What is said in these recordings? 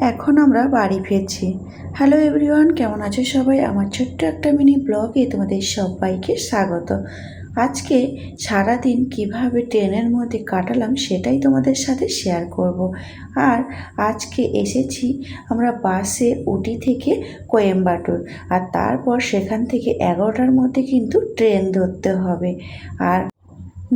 এখন আমরা বাড়ি ফিরছি। হ্যালো এভরিওয়ান, কেমন আছো সবাই? আমার ছোট্ট একটা মিনি ব্লগে তোমাদের সবাইকে স্বাগত। আজকে সারাদিন কিভাবে ট্রেনের মধ্যে কাটালাম সেটাই তোমাদের সাথে শেয়ার করব। আর আজকে এসেছি আমরা বাসে উটি থেকে কোয়েম্বাটোর, আর তারপর সেখান থেকে 11টার মধ্যে কিন্তু ট্রেন ধরতে হবে। আর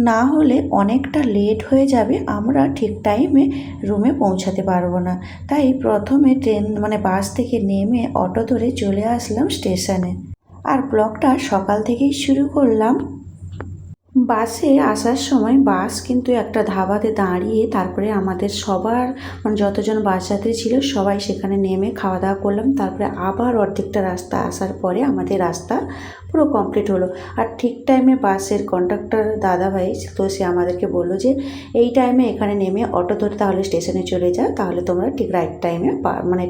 না হলে অনেকটা লেট হয়ে যাবে, আমরা ঠিক টাইমে রুমে পৌঁছাতে পারবো না। তাই প্রথমে ট্রেন বাস থেকে নেমে অটো ধরে চলে আসলাম স্টেশনে। আর ব্লগটা সকাল থেকেই শুরু করলাম। বাসে আসার সময় বাস কিন্তু একটা ধাবাতে দাঁড়িয়ে, তারপরে আমাদের সবার যতজন বাস যাত্রী ছিল সবাই সেখানে নেমে খাওয়া দাওয়া করলাম। তারপরে আবার অর্ধেকটা রাস্তা আসার পরে আমাদের রাস্তা পুরো কমপ্লিট হলো। আর ঠিক টাইমে বাসের কন্ডাক্টর দাদাভাই তো সে আমাদেরকে বললো যে এই টাইমে এখানে নেমে অটো ধরে তাহলে স্টেশনে চলে যাও, তাহলে তোমরা ঠিক রাইট টাইমে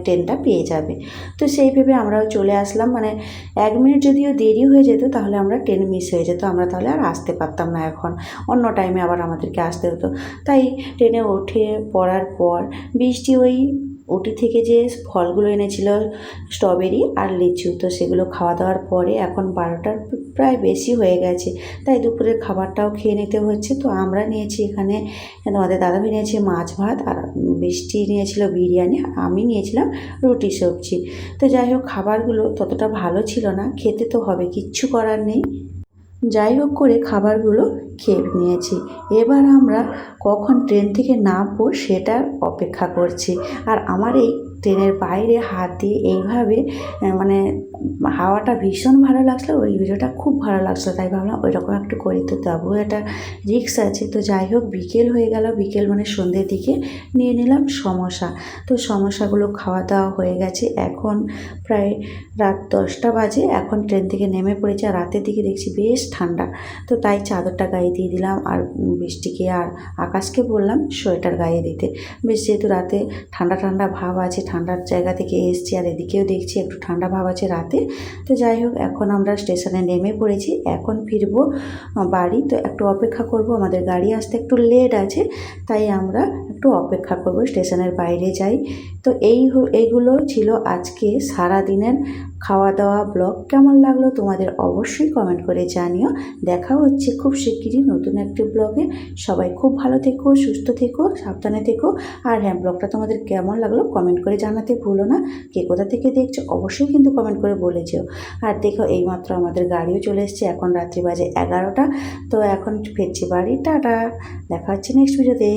ট্রেনটা পেয়ে যাবে। তো সেই ভেবে আমরাও চলে আসলাম। 1 মিনিট যদিও দেরি হয়ে যেত তাহলে আমরা ট্রেন মিস হয়ে যেত, আমরা তাহলে আর আসতে পারতাম না। এখন অন্য টাইমে আবার আমাদেরকে আসতে হতো। তাই ট্রেনে উঠে পড়ার পর বৃষ্টি ওই উটি থেকে যে ফলগুলো এনেছিল, স্ট্রবেরি আর লিচু, তো সেগুলো খাওয়া দাওয়ার পরে এখন 12টার প্রায় বেশি হয়ে গেছে। তাই দুপুরের খাবারটাও খেয়ে নিতে হচ্ছে। তো আমরা নিয়েছি এখানে, তোমাদের দাদাভাই নিয়েছে মাছ ভাত, আর বৃষ্টি নিয়েছিল বিরিয়ানি, আর আমি নিয়েছিলাম রুটি সবজি। তো যাই হোক, খাবারগুলো ততটা ভালো ছিল না, খেতে তো হবে, কিচ্ছু করার নেই। যাই হোক করে খাবারগুলো খেয়ে নিয়েছি। এবার আমরা কখন ট্রেন থেকে নামবো সেটার অপেক্ষা করছি। আর আমার এই ট্রেনের বাইরে হাত দিয়ে এইভাবে মানে হাওয়াটা ভীষণ ভালো লাগছিলো, ওই ভিডিওটা খুব ভালো লাগছিলো। তাই ভাবলাম ওই রকম একটু করি, তো তবুও একটা রিস্ক আছে। তো যাই হোক, বিকেল হয়ে গেল। বিকেল সন্ধ্যের দিকে নিয়ে নিলাম সমোসা। তো সমোসাগুলো খাওয়া দাওয়া হয়ে গেছে। এখন প্রায় রাত 10টা বাজে। এখন ট্রেন থেকে নেমে পড়েছে, আর রাতের দিকে দেখছি বেশ ঠান্ডা। তো তাই চাদরটা গায়ে দিয়ে দিলাম, আর বৃষ্টিকে আর আকাশকে বললাম সোয়েটার গায়ে দিতে। বেশ, যেহেতু রাতে ঠান্ডা ঠান্ডা ভাব আছে, ঠান্ডার জায়গা থেকে এসছি, আর এদিকেও দেখছি একটু ঠান্ডা ভাব আছে রাতে। তো যাই হোক, এখন আমরা স্টেশনে নেমে পড়েছি। এখন ফিরবো বাড়ি। তো একটু অপেক্ষা করব, আমাদের গাড়ি আসতে একটু লেট আছে, তাই আমরা একটু অপেক্ষা করব, স্টেশনের বাইরে যাই। তো এইগুলো ছিল আজকে সারা দিনের খাওয়া দাওয়া ব্লগ। কেমন লাগলো তোমাদের অবশ্যই কমেন্ট করে জানিও। দেখা হচ্ছে খুব শিগগিরই নতুন একটি ব্লগে। সবাই খুব ভালো থেকো, সুস্থ থেকো, সাবধানে থেকো। আর হ্যাঁ, ব্লগটা তোমাদের কেমন লাগলো কমেন্ট করে জানাতে ভুলো না। কে কোথা থেকে দেখছো অবশ্যই কিন্তু কমেন্ট করে বলে যেও। আর দেখো, এইমাত্র আমাদের গাড়িও চলে এসেছে। এখন রাত্রি বাজে 11টা। তো এখন ফিরছি বাড়ি। টাটা, দেখা হচ্ছে নেক্সট ভিডিওতে।